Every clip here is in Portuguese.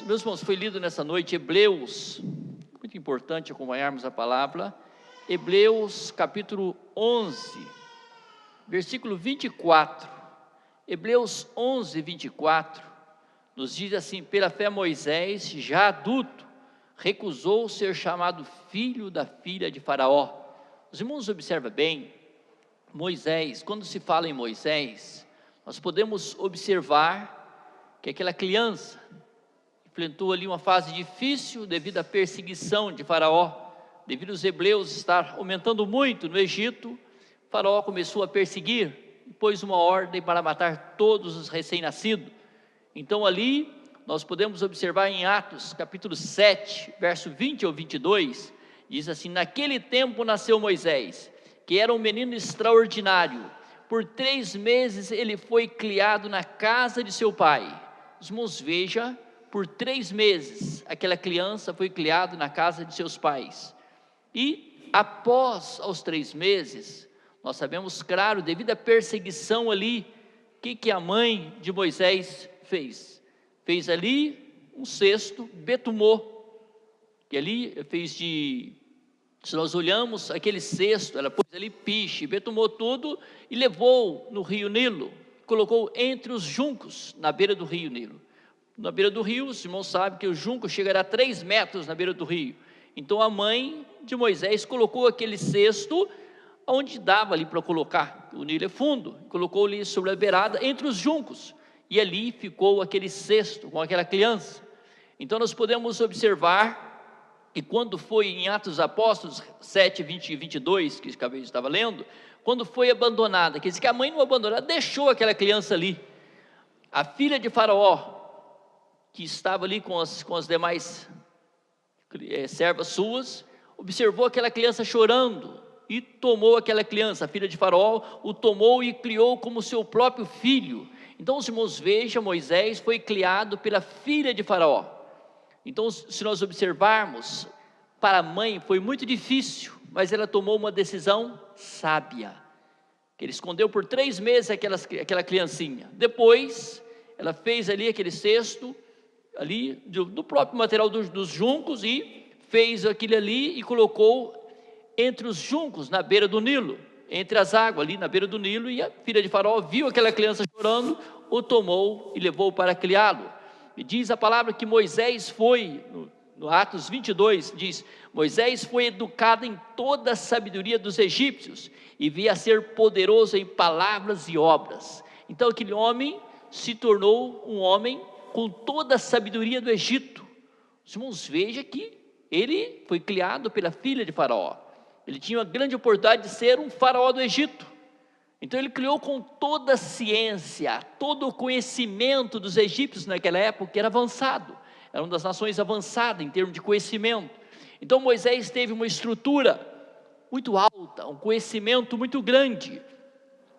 Meus irmãos, foi lido nessa noite Hebreus, muito importante acompanharmos a palavra, Hebreus capítulo 11, versículo 24, Hebreus 11, 24, nos diz assim: pela fé Moisés, já adulto, recusou ser chamado filho da filha de Faraó. Os irmãos observam bem, Moisés, quando se fala em Moisés, nós podemos observar que aquela criança enfrentou ali uma fase difícil devido à perseguição de Faraó, devido aos hebreus estar aumentando muito no Egito. Faraó começou a perseguir e pôs uma ordem para matar todos os recém-nascidos. Então ali nós podemos observar em Atos capítulo 7, verso 20 ao 22, diz assim: naquele tempo nasceu Moisés, que era um menino extraordinário, por 3 meses ele foi criado na casa de seu pai. Os irmãos, veja, por 3 meses, aquela criança foi criada na casa de seus pais. E após os 3 meses, nós sabemos, claro, devido à perseguição ali, o que a mãe de Moisés fez? Fez ali um cesto, betumou, que ali fez se nós olhamos aquele cesto, ela pôs ali piche, betumou tudo e levou no rio Nilo, colocou entre os juncos, na beira do rio Nilo. Na beira do rio, os irmãos sabem que o junco chegará a 3 metros na beira do rio. Então a mãe de Moisés colocou aquele cesto onde dava ali para colocar, o Nilo é fundo, colocou ali sobre a beirada, entre os juncos, e ali ficou aquele cesto com aquela criança. Então nós podemos observar, e quando foi em Atos dos Apóstolos 7, 20 e 22, que acabei de estava lendo, quando foi abandonada, quer dizer que a mãe não abandonou, ela deixou aquela criança ali. A filha de Faraó, que estava ali com as demais servas suas, observou aquela criança chorando, e tomou aquela criança, a filha de Faraó, o tomou e criou como seu próprio filho. Então os irmãos, vejam, Moisés foi criado pela filha de Faraó. Então, se nós observarmos, para a mãe foi muito difícil, mas ela tomou uma decisão sábia, que ele escondeu por 3 meses aquela criancinha. Depois, ela fez ali aquele cesto, ali do próprio material dos juncos, e fez aquilo ali e colocou entre os juncos, na beira do Nilo, entre as águas ali na beira do Nilo. E a filha de Faraó viu aquela criança chorando, o tomou e levou para criá-lo. E diz a palavra que Moisés foi, no Atos 22, diz: Moisés foi educado em toda a sabedoria dos egípcios, e via ser poderoso em palavras e obras. Então aquele homem se tornou um homem com toda a sabedoria do Egito. Os irmãos, vejam que ele foi criado pela filha de Faraó. Ele tinha a grande oportunidade de ser um faraó do Egito. Então ele criou com toda a ciência, todo o conhecimento dos egípcios naquela época, que era avançado. Era uma das nações avançadas em termos de conhecimento. Então Moisés teve uma estrutura muito alta, um conhecimento muito grande.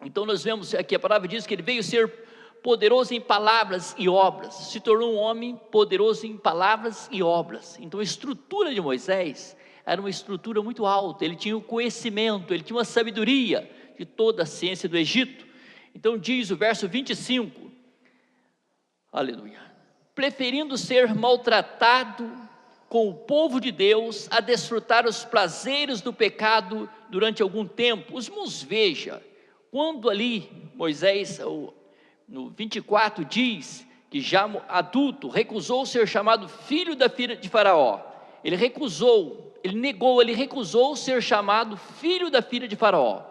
Então nós vemos aqui, a palavra diz que ele veio ser poderoso em palavras e obras, se tornou um homem poderoso em palavras e obras. Então a estrutura de Moisés era uma estrutura muito alta, ele tinha o conhecimento, ele tinha uma sabedoria de toda a ciência do Egito. Então diz o verso 25, aleluia: preferindo ser maltratado com o povo de Deus, a desfrutar os prazeres do pecado durante algum tempo. Os irmãos, veja, quando ali Moisés, no 24, diz que já adulto, recusou ser chamado filho da filha de Faraó. Ele recusou ser chamado filho da filha de Faraó.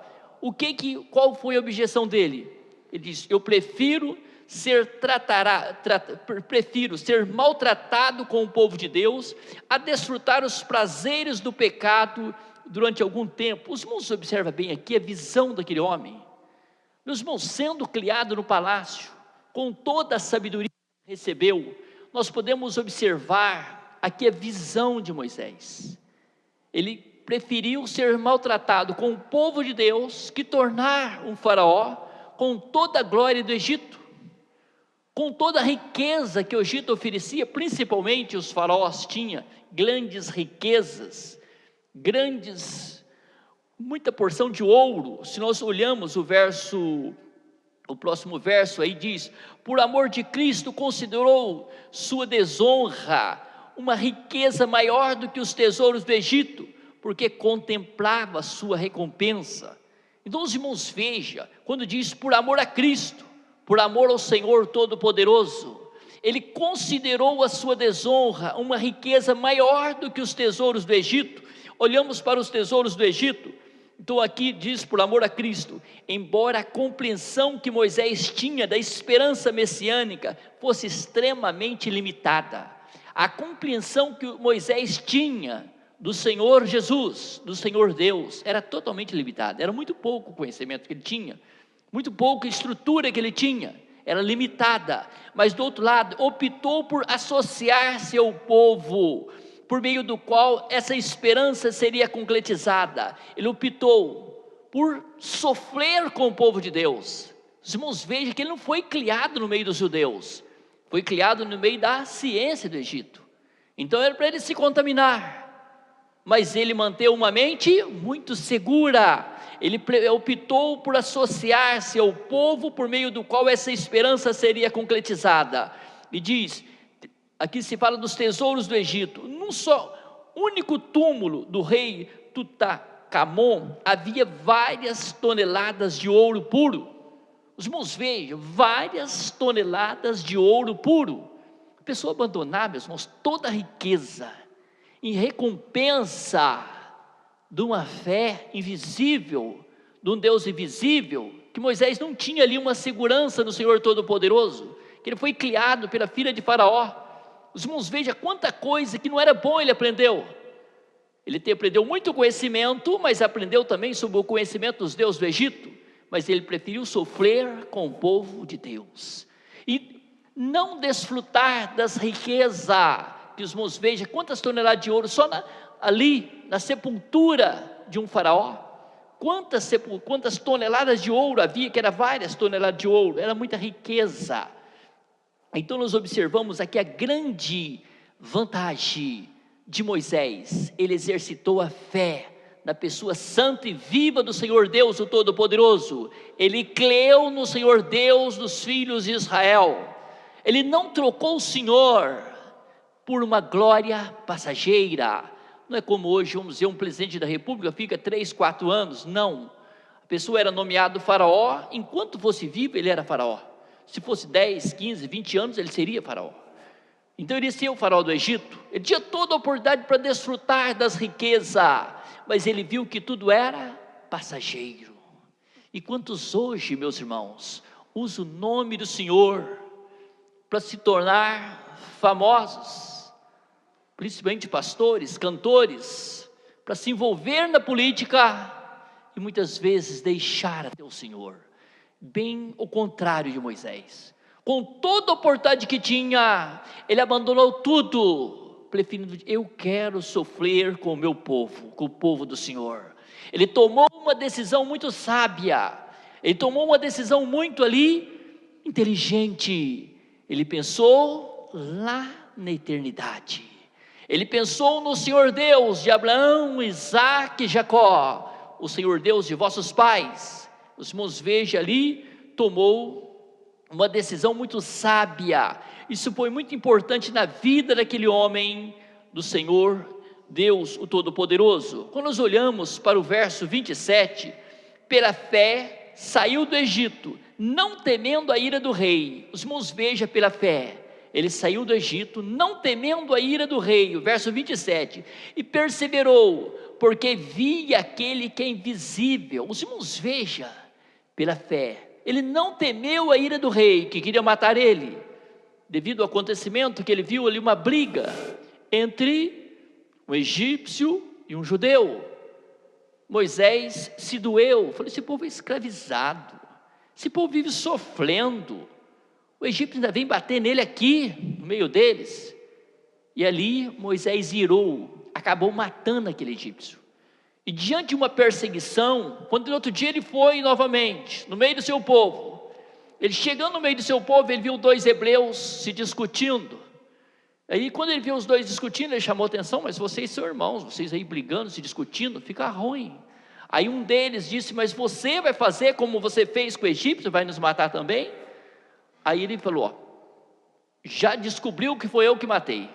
Qual foi a objeção dele? Ele diz: eu prefiro ser maltratado com o povo de Deus, a desfrutar os prazeres do pecado durante algum tempo. Os irmãos, observam bem aqui a visão daquele homem. Meus irmãos, sendo criado no palácio, com toda a sabedoria que recebeu, nós podemos observar aqui a visão de Moisés. Ele preferiu ser maltratado com o povo de Deus, que tornar um faraó, com toda a glória do Egito, com toda a riqueza que o Egito oferecia. Principalmente os faraós tinham grandes riquezas, muita porção de ouro. Se nós olhamos o verso O próximo verso aí diz: por amor de Cristo considerou sua desonra uma riqueza maior do que os tesouros do Egito, porque contemplava sua recompensa. Então os irmãos, veja, quando diz por amor a Cristo, por amor ao Senhor Todo-Poderoso, ele considerou a sua desonra uma riqueza maior do que os tesouros do Egito. Olhamos para os tesouros do Egito. Então aqui diz por amor a Cristo, embora a compreensão que Moisés tinha da esperança messiânica fosse extremamente limitada, a compreensão que Moisés tinha do Senhor Jesus, do Senhor Deus, era totalmente limitada, era muito pouco o conhecimento que ele tinha, muito pouca estrutura que ele tinha, era limitada, mas do outro lado, optou por associar-se ao povo, por meio do qual essa esperança seria concretizada. Ele optou por sofrer com o povo de Deus. Os irmãos, vejam que ele não foi criado no meio dos judeus, foi criado no meio da ciência do Egito, então era para ele se contaminar, mas ele manteve uma mente muito segura. Ele optou por associar-se ao povo por meio do qual essa esperança seria concretizada. E diz, aqui se fala dos tesouros do Egito. Num só único túmulo do rei Tutankhamon havia várias toneladas de ouro puro. Os irmãos, vejam, várias toneladas de ouro puro. A pessoa abandonar, meus irmãos, toda a riqueza em recompensa de uma fé invisível, de um Deus invisível, que Moisés não tinha ali uma segurança no Senhor Todo-Poderoso, que ele foi criado pela filha de Faraó. Os irmãos, vejam quanta coisa que não era bom ele aprendeu. Ele aprendeu muito conhecimento, mas aprendeu também sobre o conhecimento dos deuses do Egito, mas ele preferiu sofrer com o povo de Deus, e não desfrutar das riquezas, que os irmãos, vejam quantas toneladas de ouro, só ali na sepultura de um faraó, quantas toneladas de ouro havia, que era várias toneladas de ouro, era muita riqueza. Então nós observamos aqui a grande vantagem de Moisés. Ele exercitou a fé na pessoa santa e viva do Senhor Deus, o Todo-Poderoso. Ele creu no Senhor Deus dos filhos de Israel. Ele não trocou o Senhor por uma glória passageira. Não é como hoje, vamos dizer, um presidente da república fica 3, 4 anos, não. A pessoa era nomeado faraó, enquanto fosse vivo ele era faraó. Se fosse 10, 15, 20 anos ele seria faraó. Então ele seria o faraó do Egito. Ele tinha toda a oportunidade para desfrutar das riquezas, mas ele viu que tudo era passageiro. E quantos hoje, meus irmãos, usam o nome do Senhor para se tornar famosos, principalmente pastores, cantores, para se envolver na política e muitas vezes deixar até o Senhor. Bem o contrário de Moisés, com toda a oportunidade que tinha, ele abandonou tudo, preferindo, eu quero sofrer com o meu povo, com o povo do Senhor. Ele tomou uma decisão muito sábia, ele tomou uma decisão muito ali, inteligente. Ele pensou lá na eternidade, ele pensou no Senhor Deus de Abraão, Isaque e Jacó, o Senhor Deus de vossos pais. Os irmãos, vejam ali, tomou uma decisão muito sábia. Isso foi muito importante na vida daquele homem do Senhor Deus, o Todo-Poderoso. Quando nós olhamos para o verso 27, pela fé saiu do Egito, não temendo a ira do rei. Os irmãos, vejam, pela fé, ele saiu do Egito, não temendo a ira do rei, o verso 27, e perseverou, porque via aquele que é invisível. Os irmãos, vejam, pela fé, ele não temeu a ira do rei, que queria matar ele, devido ao acontecimento que ele viu ali, uma briga entre um egípcio e um judeu. Moisés se doeu, falou, esse povo é escravizado, esse povo vive sofrendo, o egípcio ainda vem bater nele aqui, no meio deles. E ali Moisés irou, acabou matando aquele egípcio. E diante de uma perseguição, quando no outro dia ele foi novamente, no meio do seu povo, ele chegando no meio do seu povo, ele viu 2 hebreus se discutindo. Aí quando ele viu os 2 discutindo, ele chamou atenção, mas vocês são irmãos, vocês aí brigando, se discutindo, fica ruim. Aí um deles disse: mas você vai fazer como você fez com o egípcio, vai nos matar também? Aí ele falou: ó, já descobriu que foi eu que matei,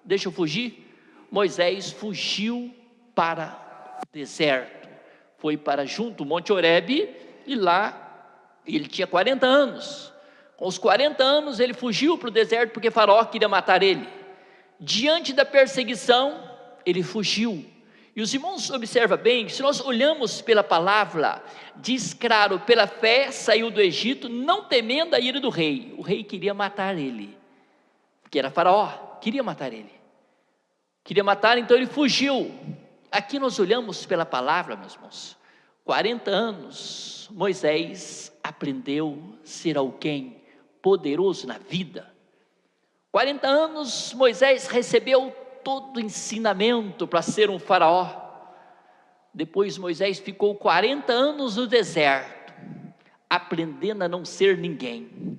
deixa eu fugir. Moisés fugiu para o deserto, foi para junto ao Monte Horebe, e lá ele tinha 40 anos. Com os 40 anos ele fugiu para o deserto, porque Faraó queria matar ele. Diante da perseguição, ele fugiu. E os irmãos observam bem, se nós olhamos pela palavra, diz claro: pela fé saiu do Egito, não temendo a ira do rei. O rei queria matar ele, porque era Faraó, queria matar ele. Queria matar, então ele fugiu. Aqui nós olhamos pela palavra, meus irmãos. 40 anos, Moisés aprendeu a ser alguém poderoso na vida. 40 anos, Moisés recebeu todo o ensinamento para ser um faraó. Depois Moisés ficou 40 anos no deserto, aprendendo a não ser ninguém.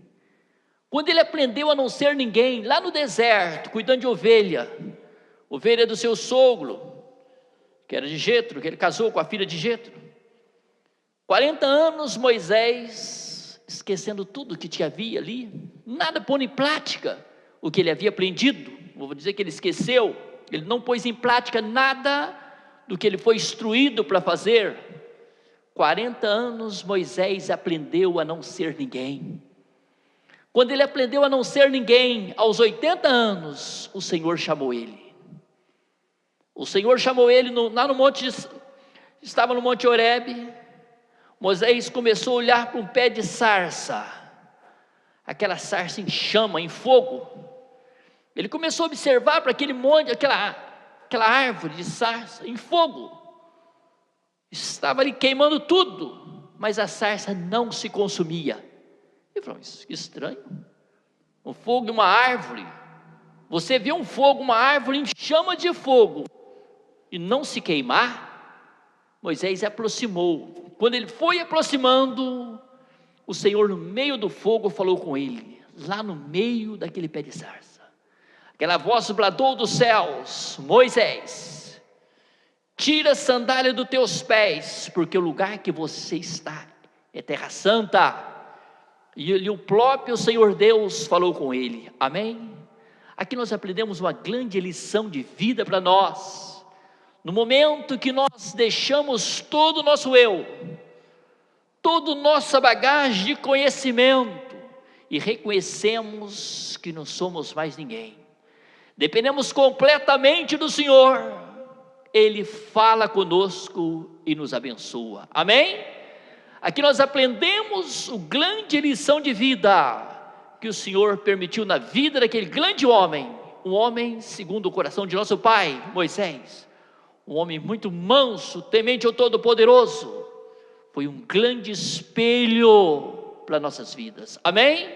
Quando ele aprendeu a não ser ninguém, lá no deserto, cuidando de ovelha do seu sogro, que era de Jetro, que ele casou com a filha de Jetro. 40 anos Moisés, esquecendo tudo que havia ali, nada pondo em prática o que ele havia aprendido. Vou dizer que ele esqueceu, ele não pôs em prática nada do que ele foi instruído para fazer. 40 anos Moisés aprendeu a não ser ninguém. Quando ele aprendeu a não ser ninguém, aos 80 anos, o Senhor chamou ele. O Senhor chamou ele lá no monte, estava no Monte Horebe. Moisés começou a olhar para um pé de sarça, aquela sarça em chama, em fogo. Ele começou a observar para aquele monte, aquela árvore de sarça em fogo. Estava ali queimando tudo, mas a sarça não se consumia. Ele falou: isso que estranho, um fogo e uma árvore. Você vê um fogo, uma árvore em chama de fogo, e não se queimar? Moisés aproximou. Quando ele foi aproximando, o Senhor no meio do fogo falou com ele, lá no meio daquele pé de sarça. Aquela voz bradou dos céus: Moisés, tira a sandália dos teus pés, porque o lugar que você está é terra santa. E o próprio Senhor Deus falou com ele. Amém? Aqui nós aprendemos uma grande lição de vida para nós. No momento que nós deixamos todo o nosso eu, toda a nossa bagagem de conhecimento, e reconhecemos que não somos mais ninguém, dependemos completamente do Senhor, Ele fala conosco e nos abençoa. Amém? Aqui nós aprendemos a grande lição de vida que o Senhor permitiu na vida daquele grande homem, um homem segundo o coração de nosso pai, Moisés. Um homem muito manso, temente ao Todo-Poderoso. Foi um grande espelho para nossas vidas. Amém?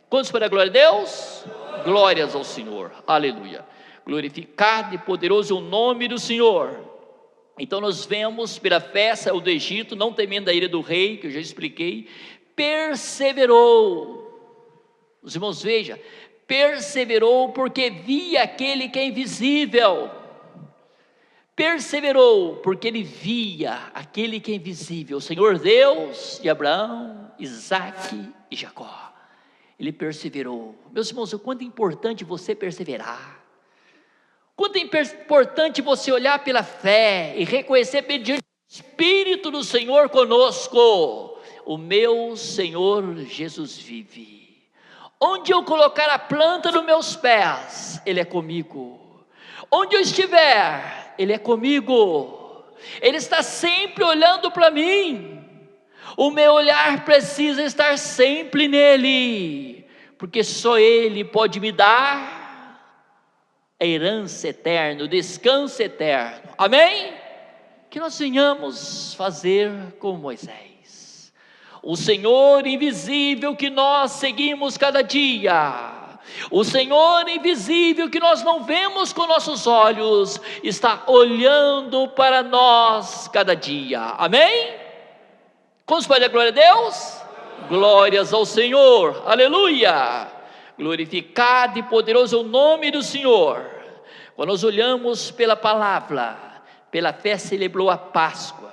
Quantos para a glória de Deus? Glórias ao Senhor. Aleluia. Glorificado e poderoso é o nome do Senhor. Então nós vemos pela fé saiu do Egito, não temendo a ira do rei, que eu já expliquei. Perseverou. Os irmãos vejam, perseverou porque via aquele que é invisível. Perseverou porque ele via aquele que é invisível, o Senhor Deus de Abraão, Isaque e Jacó. Ele perseverou. Meus irmãos, o quanto é importante você perseverar, quanto é importante você olhar pela fé e reconhecer mediante o Espírito do Senhor conosco: o meu Senhor Jesus vive. Onde eu colocar a planta dos meus pés, Ele é comigo. Onde eu estiver, Ele é comigo. Ele está sempre olhando para mim. O meu olhar precisa estar sempre nele, porque só Ele pode me dar a herança eterna, o descanso eterno. Amém? Que nós venhamos fazer como Moisés, o Senhor invisível que nós seguimos cada dia, o Senhor invisível que nós não vemos com nossos olhos, está olhando para nós cada dia. Amém? Quantos podem dar glória a Deus? Glórias ao Senhor. Aleluia. Glorificado e poderoso é o nome do Senhor. Quando nós olhamos pela palavra, pela fé celebrou a Páscoa.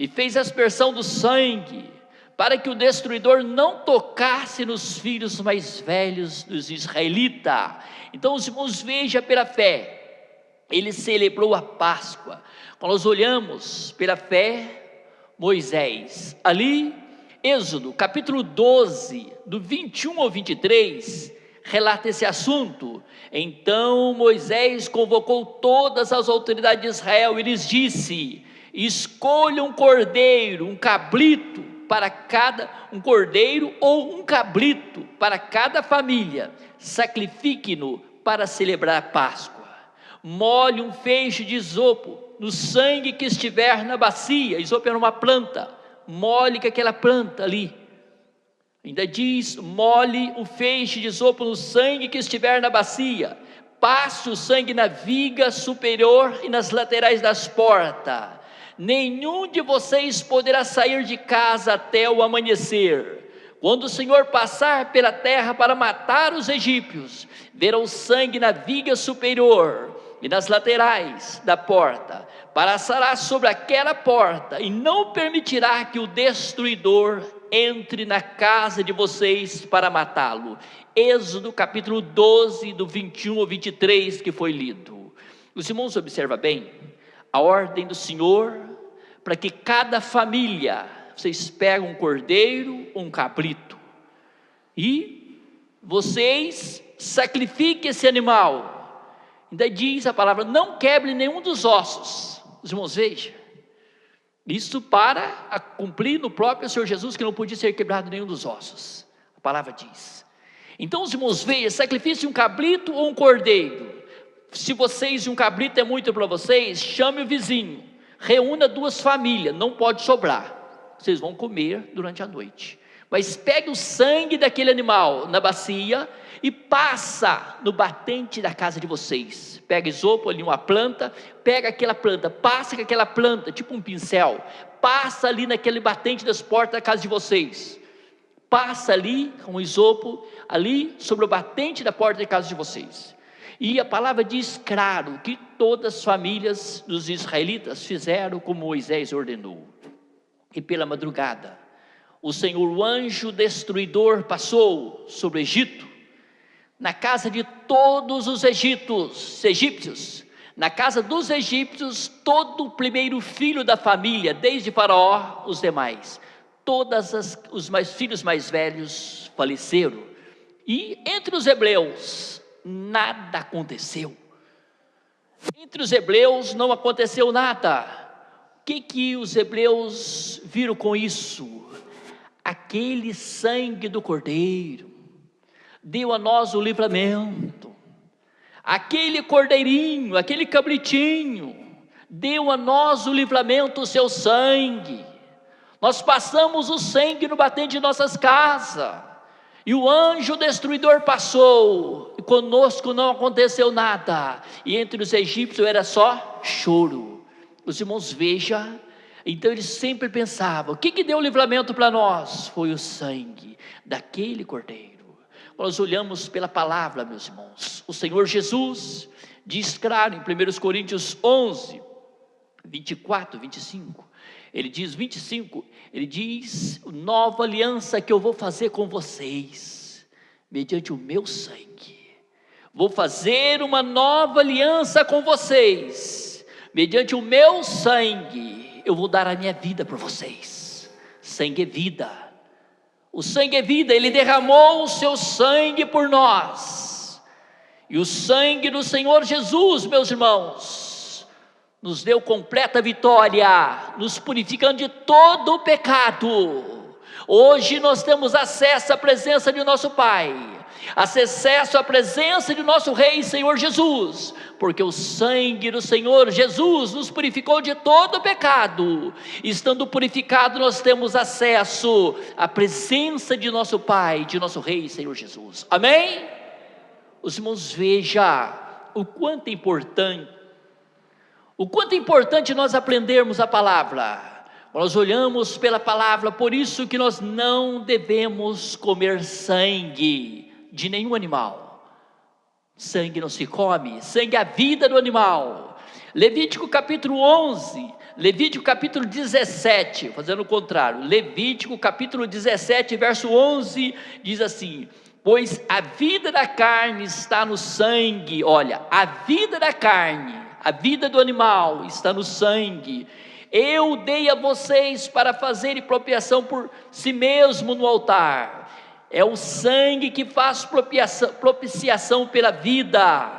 e fez aspersão do sangue, para que o destruidor não tocasse nos filhos mais velhos dos israelitas. Então os irmãos, veja, pela fé, ele celebrou a Páscoa. Quando nós olhamos pela fé, Moisés, ali, Êxodo, capítulo 12, do 21 ao 23, relata esse assunto. Então Moisés convocou todas as autoridades de Israel e lhes disse: escolha um cordeiro, um cabrito para cada, um cordeiro ou um cabrito para cada família, sacrifique-no para celebrar a Páscoa. Molhe um feixe de isopo no sangue que estiver na bacia. Isopo era uma planta, molhe com aquela planta ali. Ainda diz: molhe o feixe de isopo no sangue que estiver na bacia, passe o sangue na viga superior e nas laterais das portas. Nenhum de vocês poderá sair de casa até o amanhecer. Quando o Senhor passar pela terra para matar os egípcios, verá o sangue na viga superior e nas laterais da porta, passará sobre aquela porta e não permitirá que o destruidor entre na casa de vocês para matá-lo. Êxodo capítulo 12, do 21 ao 23, que foi lido. Os irmãos, observa bem a ordem do Senhor, para que cada família, vocês pegam um cordeiro ou um cabrito, e vocês sacrifiquem esse animal. Ainda diz a palavra: não quebre nenhum dos ossos. Os irmãos, vejam, isso para cumprir no próprio Senhor Jesus, que não podia ser quebrado nenhum dos ossos. A palavra diz. Então os irmãos, vejam, sacrifício um cabrito ou um cordeiro. Se vocês, um cabrito é muito para vocês, chame o vizinho, reúna 2 famílias, não pode sobrar, vocês vão comer durante a noite. Mas pegue o sangue daquele animal na bacia e passa no batente da casa de vocês. Pega isopo ali, uma planta, pega aquela planta, passa com aquela planta, tipo um pincel, passa ali naquele batente das portas da casa de vocês. Passa ali com o isopo, ali sobre o batente da porta da casa de vocês. E a palavra diz claro que todas as famílias dos israelitas fizeram como Moisés ordenou. E pela madrugada, o Senhor, o anjo destruidor, passou sobre o Egito, na casa de todos os egípcios, na casa dos egípcios, todo o primeiro filho da família, desde Faraó, os demais, os filhos mais velhos faleceram. E entre os hebreus, nada aconteceu. Entre os hebreus não aconteceu nada. O que os hebreus viram com isso? Aquele sangue do cordeiro deu a nós o livramento. Aquele cordeirinho, aquele cabritinho deu a nós o livramento, o seu sangue. Nós passamos o sangue no batente de nossas casas, e o anjo destruidor passou, e conosco não aconteceu nada, e entre os egípcios era só choro. Os irmãos, vejam, então eles sempre pensavam: o que deu o livramento para nós? Foi o sangue daquele cordeiro. Nós olhamos pela palavra, meus irmãos, o Senhor Jesus diz claro em 1 Coríntios 11, 24, 25, ele diz 25, ele diz: nova aliança que eu vou fazer com vocês, mediante o meu sangue. Vou fazer uma nova aliança com vocês, mediante o meu sangue. Eu vou dar a minha vida para vocês. Sangue é vida. O sangue é vida, ele derramou o seu sangue por nós. E o sangue do Senhor Jesus, meus irmãos, nos deu completa vitória, nos purificando de todo o pecado. Hoje nós temos acesso à presença de nosso Pai, acesso à presença de nosso Rei, Senhor Jesus, porque o sangue do Senhor Jesus nos purificou de todo o pecado. Estando purificado, nós temos acesso à presença de nosso Pai, de nosso Rei, Senhor Jesus. Amém? Os irmãos, vejam o quanto é importante nós aprendermos a palavra. Nós olhamos pela palavra, por isso que nós não devemos comer sangue de nenhum animal. Sangue não se come, sangue é a vida do animal. Levítico capítulo 11, Levítico capítulo 17, fazendo o contrário, Levítico capítulo 17, verso 11, diz assim: pois a vida da carne está no sangue. Olha, a vida da carne, a vida do animal está no sangue. Eu dei a vocês para fazerem propiciação por si mesmo no altar. É o sangue que faz propiciação pela vida.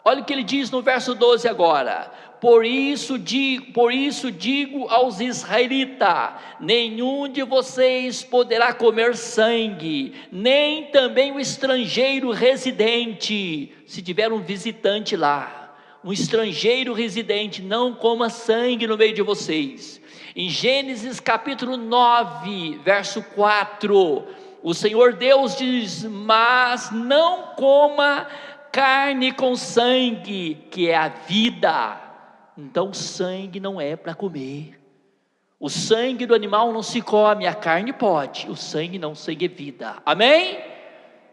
Olha o que ele diz no verso 12 agora: por isso digo aos israelitas: nenhum de vocês poderá comer sangue, nem também o estrangeiro residente. Se tiver um visitante lá, um estrangeiro residente, não coma sangue no meio de vocês. Em Gênesis capítulo 9, verso 4, o Senhor Deus diz: mas não coma carne com sangue, que é a vida. Então sangue não é para comer. O sangue do animal não se come, a carne pode, o sangue não, o sangue é vida. Amém?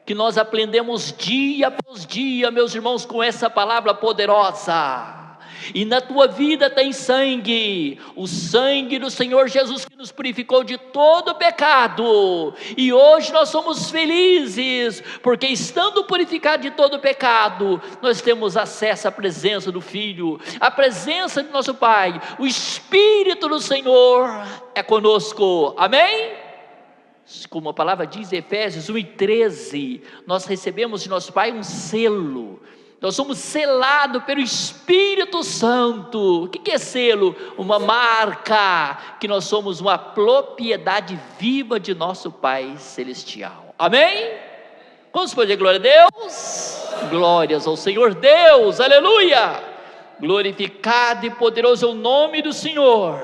Que nós aprendemos dia após dia, meus irmãos, com essa palavra poderosa. E na tua vida tem sangue, o sangue do Senhor Jesus, que nos purificou de todo pecado. E hoje nós somos felizes, porque estando purificados de todo pecado, nós temos acesso à presença do Filho, à presença de nosso Pai. O Espírito do Senhor é conosco. Amém? Como a palavra diz em Efésios 1:13, nós recebemos de nosso Pai um selo. Nós somos selados pelo Espírito Santo. O que é selo? Uma marca, que nós somos uma propriedade viva de nosso Pai Celestial. Amém? Vamos fazer glória a Deus? Glórias ao Senhor Deus, aleluia! Glorificado e poderoso é o nome do Senhor,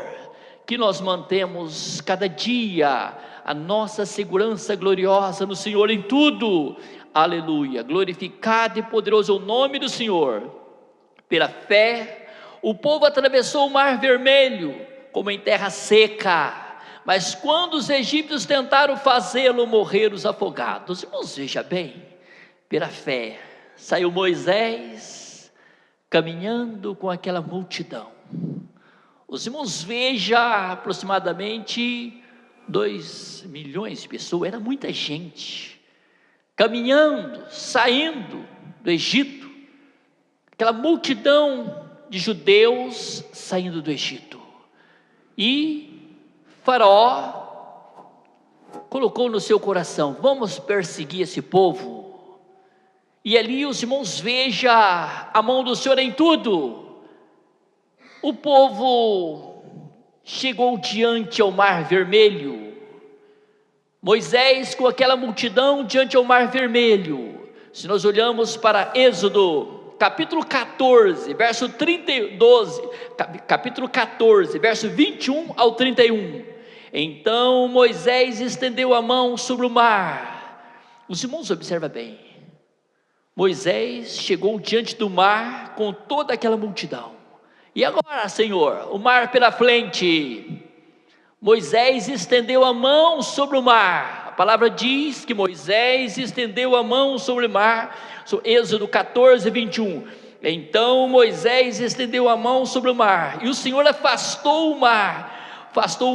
que nós mantemos cada dia a nossa segurança gloriosa no Senhor em tudo. Aleluia, glorificado e poderoso é o nome do Senhor. Pela fé, o povo atravessou o mar vermelho, como em terra seca, mas quando os egípcios tentaram fazê-lo, morreram os afogados. Irmãos, veja bem, pela fé, saiu Moisés, caminhando com aquela multidão. Os irmãos, veja, aproximadamente 2 milhões de pessoas, era muita gente, caminhando, saindo do Egito, aquela multidão de judeus saindo do Egito. E Faraó colocou no seu coração: vamos perseguir esse povo. E ali os irmãos, veja a mão do Senhor em tudo. O povo chegou diante ao mar vermelho, Moisés com aquela multidão diante ao mar vermelho. Se nós olhamos para Êxodo capítulo 14, verso 12, capítulo 14, verso 21 ao 31. Então Moisés estendeu a mão sobre o mar. Os irmãos, observa bem, Moisés chegou diante do mar com toda aquela multidão. E agora, Senhor, o mar pela frente. Moisés estendeu a mão sobre o mar. A palavra diz que Moisés estendeu a mão sobre o mar. Êxodo 14, 21. Então Moisés estendeu a mão sobre o mar, e o Senhor afastou o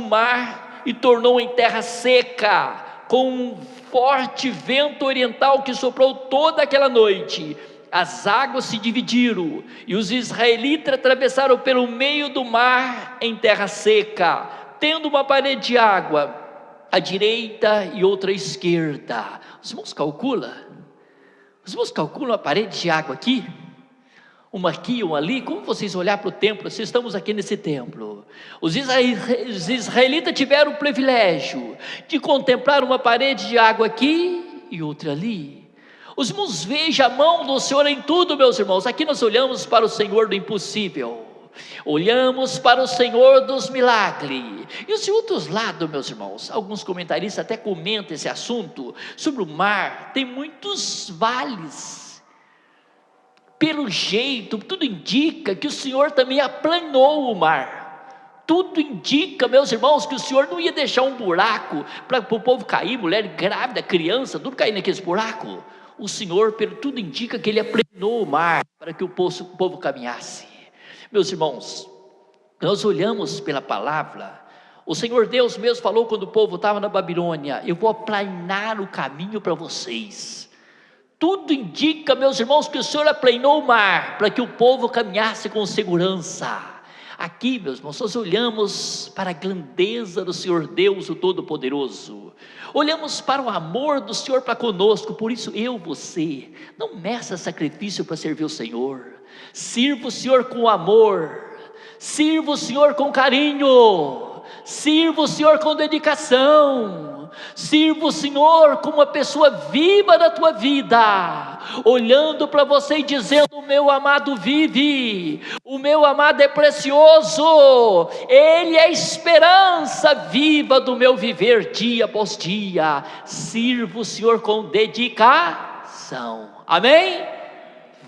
mar e tornou em terra seca, com um forte vento oriental que soprou toda aquela noite. As águas se dividiram, e os israelitas atravessaram pelo meio do mar em terra seca, tendo uma parede de água à direita e outra à esquerda. Os irmãos calculam a parede de água aqui, uma aqui, uma ali. Como vocês olhar para o templo, se estamos aqui nesse templo, os israelitas tiveram o privilégio de contemplar uma parede de água aqui e outra ali. Os irmãos, vejam a mão do Senhor em tudo, meus irmãos. Aqui nós olhamos para o Senhor do impossível, olhamos para o Senhor dos milagres. E os outros lados, meus irmãos, alguns comentaristas até comentam esse assunto sobre o mar. Tem muitos vales. Pelo jeito, tudo indica que o Senhor também aplanou o mar. Tudo indica, meus irmãos, que o Senhor não ia deixar um buraco para o povo cair, mulher grávida, criança, tudo cair naqueles buracos. O Senhor, pelo tudo indica que Ele aplanou o mar para que o povo caminhasse. Meus irmãos, nós olhamos pela palavra, o Senhor Deus mesmo falou quando o povo estava na Babilônia: eu vou aplanar o caminho para vocês. Tudo indica, meus irmãos, que o Senhor aplanou o mar, para que o povo caminhasse com segurança. Aqui, meus irmãos, nós olhamos para a grandeza do Senhor Deus, o Todo-Poderoso, olhamos para o amor do Senhor para conosco. Por isso você, não meça sacrifício para servir o Senhor, sirva o Senhor com amor, sirva o Senhor com carinho, sirva o Senhor com dedicação, sirva o Senhor como uma pessoa viva da tua vida, olhando para você e dizendo: o meu amado vive, o meu amado é precioso, Ele é a esperança viva do meu viver dia após dia. Sirva o Senhor com dedicação, amém?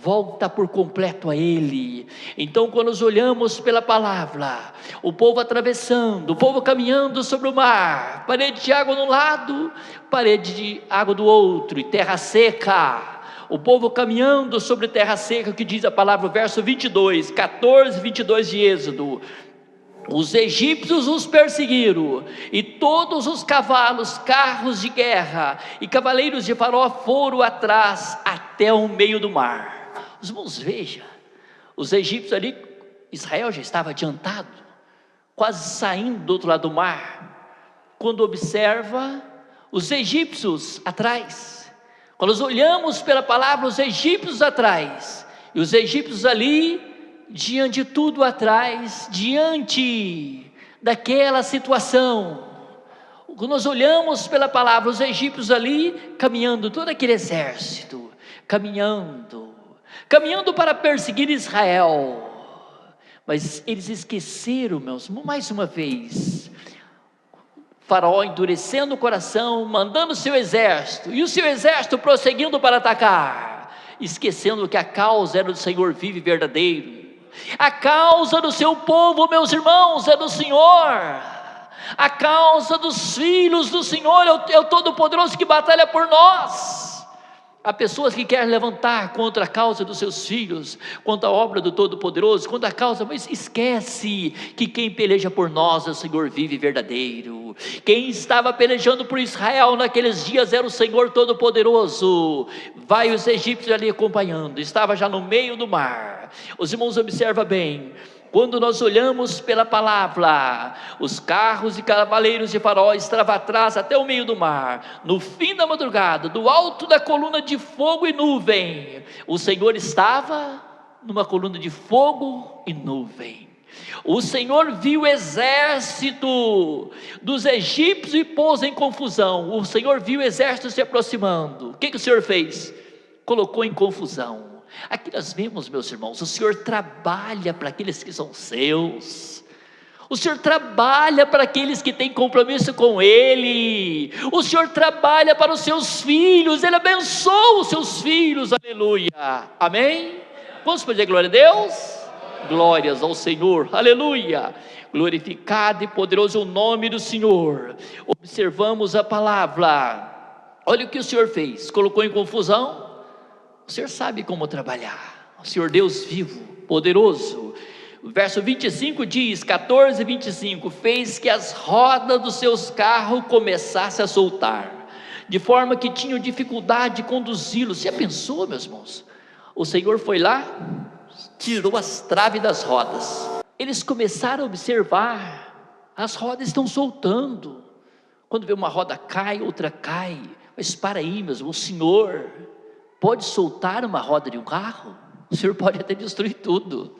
Volta por completo a Ele. Então, quando nós olhamos pela palavra, o povo atravessando, o povo caminhando sobre o mar, parede de água de um lado, parede de água do outro, e terra seca, o povo caminhando sobre terra seca, que diz a palavra, verso 22, 14, 22 de Êxodo: os egípcios os perseguiram, e todos os cavalos, carros de guerra e cavaleiros de Faraó foram atrás até o meio do mar. Os irmãos, veja, os egípcios ali, Israel já estava adiantado, quase saindo do outro lado do mar, quando observa os egípcios atrás. Quando nós olhamos pela palavra, os egípcios atrás, e os egípcios ali, diante de tudo atrás, diante daquela situação. Quando nós olhamos pela palavra, os egípcios ali, caminhando, todo aquele exército, caminhando para perseguir Israel, mas eles esqueceram, meus irmãos, mais uma vez, Faraó endurecendo o coração, mandando seu exército, e o seu exército prosseguindo para atacar, esquecendo que a causa era do Senhor vivo e verdadeiro, a causa do seu povo, meus irmãos, é do Senhor, a causa dos filhos do Senhor é o Todo-Poderoso que batalha por nós. Há pessoas que querem levantar contra a causa dos seus filhos, contra a obra do Todo-Poderoso, contra a causa, mas esquece que quem peleja por nós é o Senhor vivo e verdadeiro. Quem estava pelejando por Israel naqueles dias era o Senhor Todo-Poderoso. Vai os egípcios ali acompanhando, estava já no meio do mar. Os irmãos, observam bem, quando nós olhamos pela palavra, os carros e cavaleiros de Faraó estavam atrás até o meio do mar. No fim da madrugada, do alto da coluna de fogo e nuvem, o Senhor estava numa coluna de fogo e nuvem. O Senhor viu o exército dos egípcios e pôs em confusão. O Senhor viu o exército se aproximando. O que o Senhor fez? Colocou em confusão. Aqui nós vemos, meus irmãos, o Senhor trabalha para aqueles que são seus, o Senhor trabalha para aqueles que têm compromisso com Ele, o Senhor trabalha para os seus filhos, Ele abençoa os seus filhos, aleluia, amém? Vamos pedir glória a Deus? Glórias ao Senhor, aleluia, glorificado e poderoso é o nome do Senhor. Observamos a palavra, olha o que o Senhor fez, colocou em confusão. O Senhor sabe como trabalhar, o Senhor Deus vivo, poderoso. O verso 25 diz, 14 e 25, fez que as rodas dos seus carros começassem a soltar, de forma que tinham dificuldade de conduzi-los. Já pensou, meus irmãos? O Senhor foi lá, tirou as traves das rodas, eles começaram a observar, as rodas estão soltando, quando vê uma roda cai, outra cai, mas para aí, meus irmãos, o Senhor pode soltar uma roda de um carro, o Senhor pode até destruir tudo.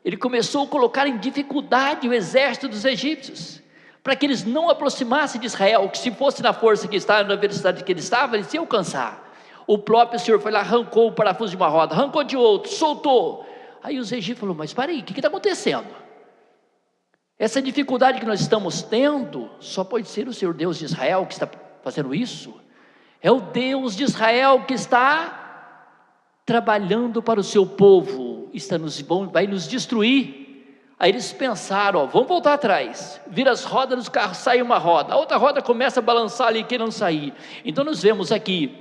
Ele começou a colocar em dificuldade o exército dos egípcios, para que eles não aproximassem de Israel, que se fosse na força que estava, na velocidade que ele estava, eles iam alcançar. O próprio Senhor foi lá, arrancou o parafuso de uma roda, arrancou de outro, soltou. Aí os egípcios falaram, mas para aí, o que está acontecendo? Essa dificuldade que nós estamos tendo, só pode ser o Senhor Deus de Israel que está fazendo isso. É o Deus de Israel que está trabalhando para o seu povo, vai nos destruir. Aí eles pensaram, vamos voltar atrás, vira as rodas dos carros, sai uma roda, a outra roda começa a balançar ali, querendo sair. Então nós vemos aqui,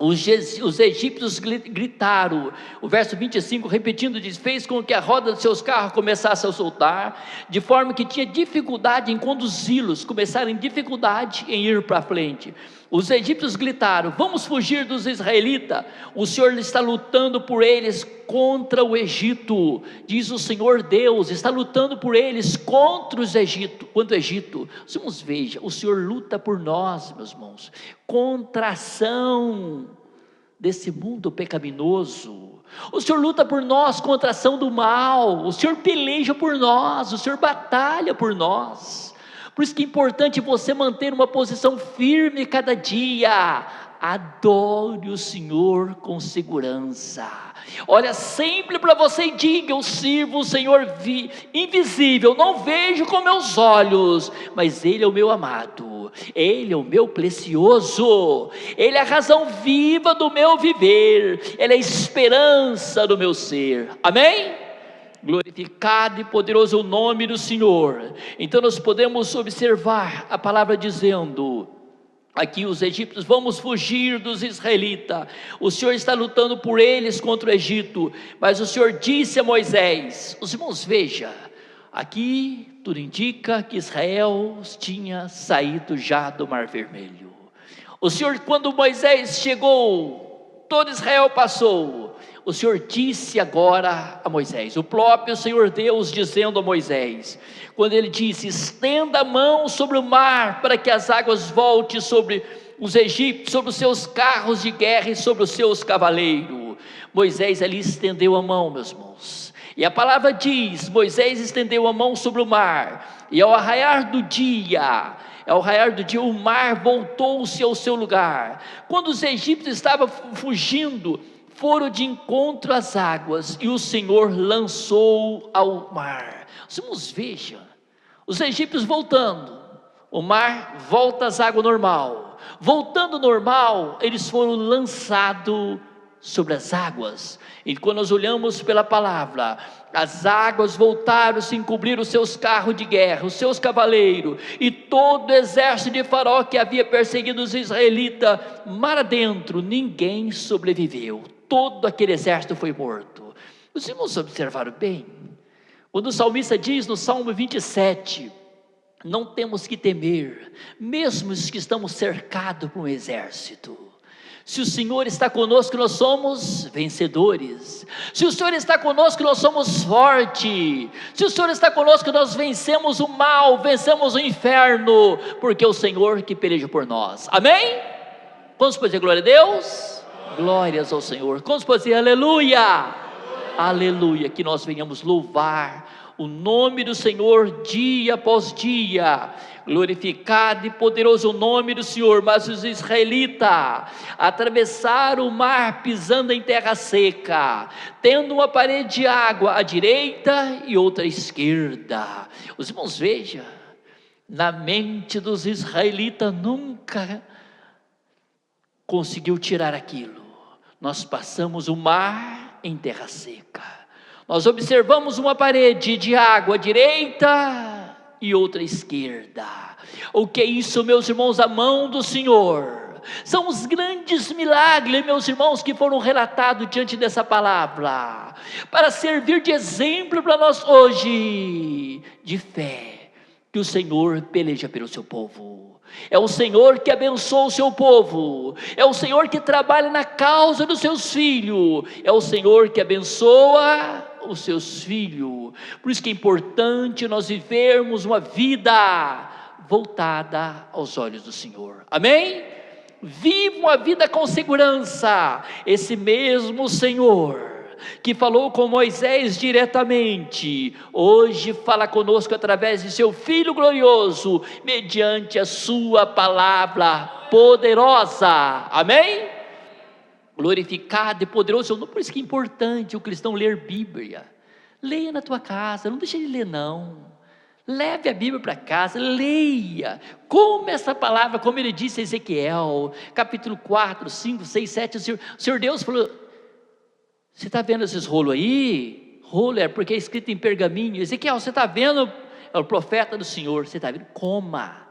Os egípcios gritaram. O verso 25, repetindo, diz: fez com que a roda de seus carros começasse a soltar, de forma que tinha dificuldade em conduzi-los, começaram dificuldade em ir para frente. Os egípcios gritaram: vamos fugir dos israelitas, o Senhor está lutando por eles contra o Egito. Diz o Senhor Deus, está lutando por eles contra o Egito. Vamos, veja, o Senhor luta por nós, meus irmãos, contra a ação desse mundo pecaminoso. O Senhor luta por nós contra a ação do mal. O Senhor peleja por nós, o Senhor batalha por nós. Por isso que é importante você manter uma posição firme cada dia. Adore o Senhor com segurança. Olha sempre para você e diga: eu sirvo o Senhor invisível, não vejo com meus olhos, mas Ele é o meu amado, Ele é o meu precioso, Ele é a razão viva do meu viver, Ele é a esperança do meu ser. Amém? Glorificado e poderoso é o nome do Senhor. Então nós podemos observar a palavra dizendo aqui: os egípcios, vamos fugir dos israelitas, o Senhor está lutando por eles contra o Egito. Mas o Senhor disse a Moisés, os irmãos, veja, aqui tudo indica que Israel tinha saído já do Mar Vermelho. O Senhor, quando Moisés chegou, todo Israel passou. O Senhor disse agora a Moisés, o próprio Senhor Deus dizendo a Moisés, quando ele disse: estenda a mão sobre o mar, para que as águas voltem sobre os egípcios, sobre os seus carros de guerra e sobre os seus cavaleiros. Moisés ali estendeu a mão, meus irmãos, e a palavra diz: Moisés estendeu a mão sobre o mar, e ao raiar do dia, o mar voltou-se ao seu lugar. Quando os egípcios estavam fugindo, foram de encontro às águas, e o Senhor lançou ao mar. Vamos, veja, os egípcios voltando, o mar volta às águas normal, voltando normal, eles foram lançados sobre as águas. E quando nós olhamos pela palavra, as águas voltaram, se encobriram os seus carros de guerra, os seus cavaleiros, e todo o exército de Faraó que havia perseguido os israelitas, mar adentro, ninguém sobreviveu. Todo aquele exército foi morto. Os irmãos observaram bem? Quando o salmista diz no Salmo 27, não temos que temer, mesmo os que estamos cercados por um exército. Se o Senhor está conosco, nós somos vencedores. Se o Senhor está conosco, nós somos fortes. Se o Senhor está conosco, nós vencemos o mal, vencemos o inferno, porque é o Senhor que peleja por nós. Amém? Vamos dizer glória a Deus? Glórias ao Senhor. Vamos dizer aleluia, aleluia. Que nós venhamos louvar o nome do Senhor dia após dia. Glorificado e poderoso o nome do Senhor. Mas os israelitas atravessaram o mar pisando em terra seca, tendo uma parede de água à direita e outra à esquerda. Os irmãos, veja, na mente dos israelitas nunca conseguiu tirar aquilo. Nós passamos o mar em terra seca, nós observamos uma parede de água à direita e outra à esquerda. O que é isso, meus irmãos? A mão do Senhor. São os grandes milagres, meus irmãos, que foram relatados diante dessa palavra, para servir de exemplo para nós hoje, de fé, que o Senhor peleja pelo seu povo. É o Senhor que abençoa o seu povo, é o Senhor que trabalha na causa dos seus filhos, é o Senhor que abençoa os seus filhos. Por isso que é importante nós vivermos uma vida voltada aos olhos do Senhor. Amém? Viva uma vida com segurança. Esse mesmo Senhor que falou com Moisés diretamente, hoje fala conosco através de seu Filho glorioso, mediante a sua palavra poderosa. Amém? Glorificado e poderoso. Por isso que é importante o cristão ler Bíblia. Leia na tua casa, não deixe de ler não. Leve a Bíblia para casa, leia, como essa palavra, como ele disse a Ezequiel, capítulo 4, 5, 6, 7, o Senhor Deus falou: você está vendo esses rolos aí? Rolo é porque é escrito em pergaminho. Ezequiel, você está vendo? É o profeta do Senhor. Você está vendo? Coma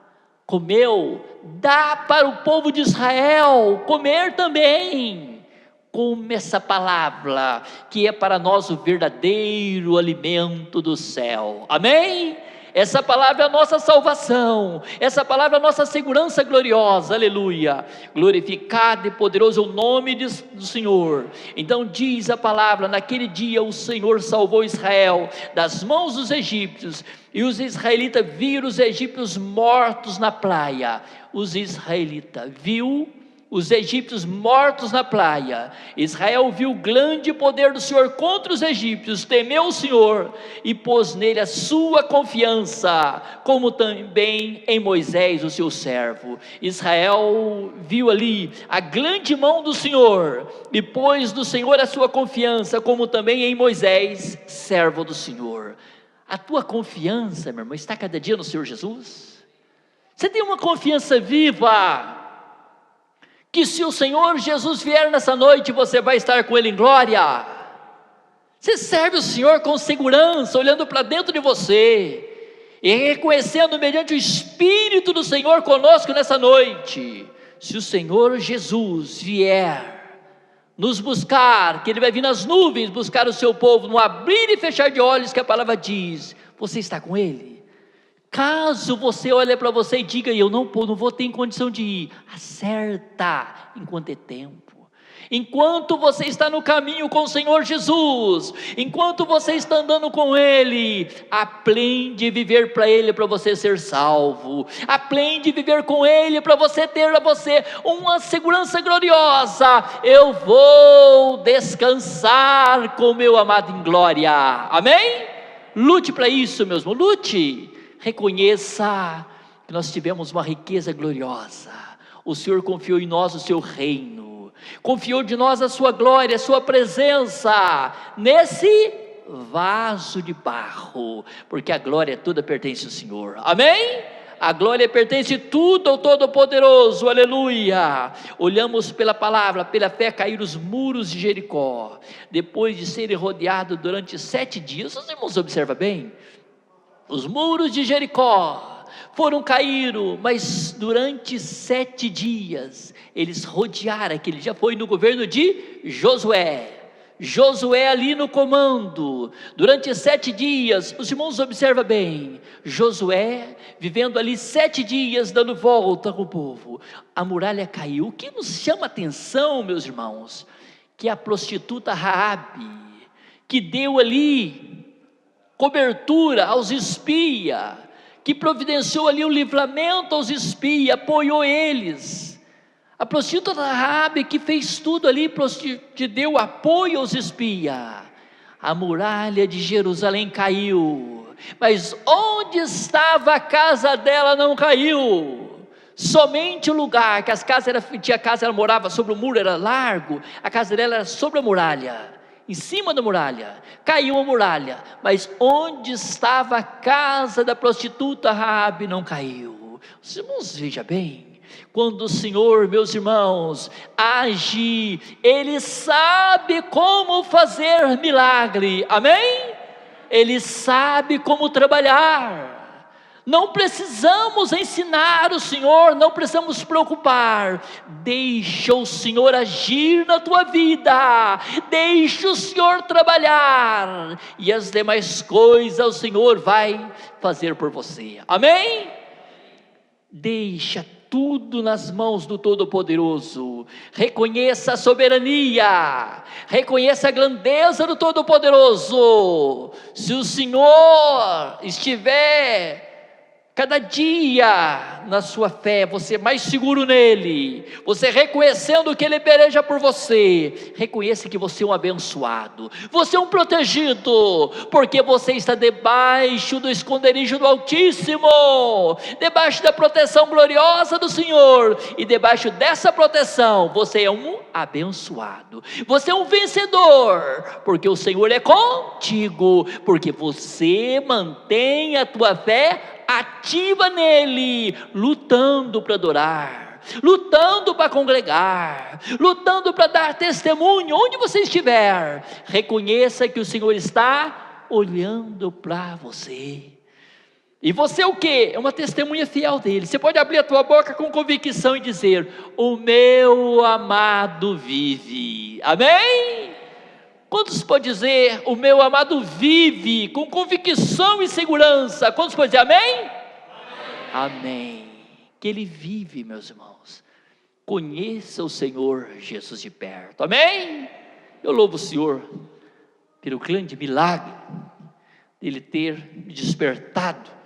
comeu, dá para o povo de Israel comer também. Come essa palavra, que é para nós o verdadeiro alimento do céu, amém? Essa palavra é a nossa salvação, essa palavra é a nossa segurança gloriosa, aleluia. Glorificado e poderoso é o nome do Senhor. Então diz a palavra: naquele dia o Senhor salvou Israel das mãos dos egípcios, e os israelitas viram os egípcios mortos na praia. Os israelitas viu os egípcios mortos na praia. Israel viu o grande poder do Senhor contra os egípcios, temeu o Senhor e pôs nele a sua confiança, como também em Moisés, o seu servo. Israel viu ali a grande mão do Senhor e pôs no Senhor a sua confiança, como também em Moisés, servo do Senhor. A tua confiança, meu irmão, está cada dia no Senhor Jesus? Você tem uma confiança viva, que se o Senhor Jesus vier nessa noite, você vai estar com Ele em glória. Você serve o Senhor com segurança, olhando para dentro de você, e reconhecendo mediante o Espírito do Senhor conosco nessa noite. Se o Senhor Jesus vier nos buscar, que Ele vai vir nas nuvens buscar o seu povo, no abrir e fechar de olhos que a palavra diz, você está com Ele? Caso você olhe para você e diga: eu não vou ter condição de ir, acerta enquanto é tempo. Enquanto você está no caminho com o Senhor Jesus, enquanto você está andando com Ele, aprende a viver para Ele, para você ser salvo. Aprende a viver com Ele, para você ter uma segurança gloriosa. Eu vou descansar com meu amado em glória, amém? Lute para isso, meu irmão, lute. Reconheça que nós tivemos uma riqueza gloriosa. O Senhor confiou em nós o seu reino, confiou de nós a sua glória, a sua presença, nesse vaso de barro, porque a glória toda pertence ao Senhor, amém? A glória pertence tudo ao Todo-Poderoso, aleluia. Olhamos pela palavra, pela fé, cair os muros de Jericó, depois de serem rodeados durante 7 dias, os irmãos observam bem, os muros de Jericó foram cair, mas durante 7 dias, eles rodearam aquele, já foi no governo de Josué ali no comando, durante 7 dias, os irmãos observam bem, Josué vivendo ali 7 dias, dando volta com o povo, a muralha caiu. O que nos chama a atenção, meus irmãos, que a prostituta Raabe, que deu ali cobertura aos espias, que providenciou ali o livramento aos espias, apoiou eles. A prostituta Raabe, que fez tudo ali, que deu apoio aos espias. A muralha de Jerusalém caiu, mas onde estava a casa dela não caiu. Somente o lugar que ela morava sobre o muro, era largo, a casa dela era sobre a muralha, em cima da muralha, caiu a muralha, mas onde estava a casa da prostituta Raabe não caiu. Os irmãos, veja bem, quando o Senhor, meus irmãos, age, Ele sabe como fazer milagre, amém? Ele sabe como trabalhar. Não precisamos ensinar o Senhor, não precisamos preocupar. Deixa o Senhor agir na tua vida, deixa o Senhor trabalhar, e as demais coisas o Senhor vai fazer por você, amém? Deixa tudo nas mãos do Todo-Poderoso. Reconheça a soberania, reconheça a grandeza do Todo-Poderoso. Se o Senhor estiver cada dia na sua fé, você mais seguro nele, você reconhecendo que ele peleja por você, reconheça que você é um abençoado, você é um protegido, porque você está debaixo do esconderijo do Altíssimo, debaixo da proteção gloriosa do Senhor, e debaixo dessa proteção, você é um abençoado, você é um vencedor, porque o Senhor é contigo, porque você mantém a tua fé ativa nele, lutando para adorar, lutando para congregar, lutando para dar testemunho, onde você estiver, reconheça que o Senhor está olhando para você. E você é o quê? É uma testemunha fiel dele. Você pode abrir a tua boca com convicção e dizer: o meu amado vive. Amém? Quantos pode dizer: o meu amado vive, com convicção e segurança? Quantos pode dizer amém? Amém. Amém. Que ele vive, meus irmãos. Conheça o Senhor Jesus de perto. Amém? Eu louvo o Senhor pelo grande milagre dele ter me despertado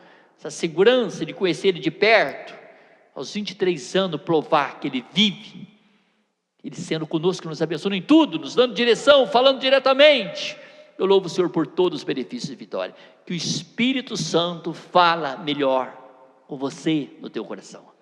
essa segurança de conhecer ele de perto, aos 23 anos, provar que ele vive, ele sendo conosco, nos abençoando em tudo, nos dando direção, falando diretamente. Eu louvo o Senhor por todos os benefícios de vitória, que o Espírito Santo fala melhor com você no teu coração.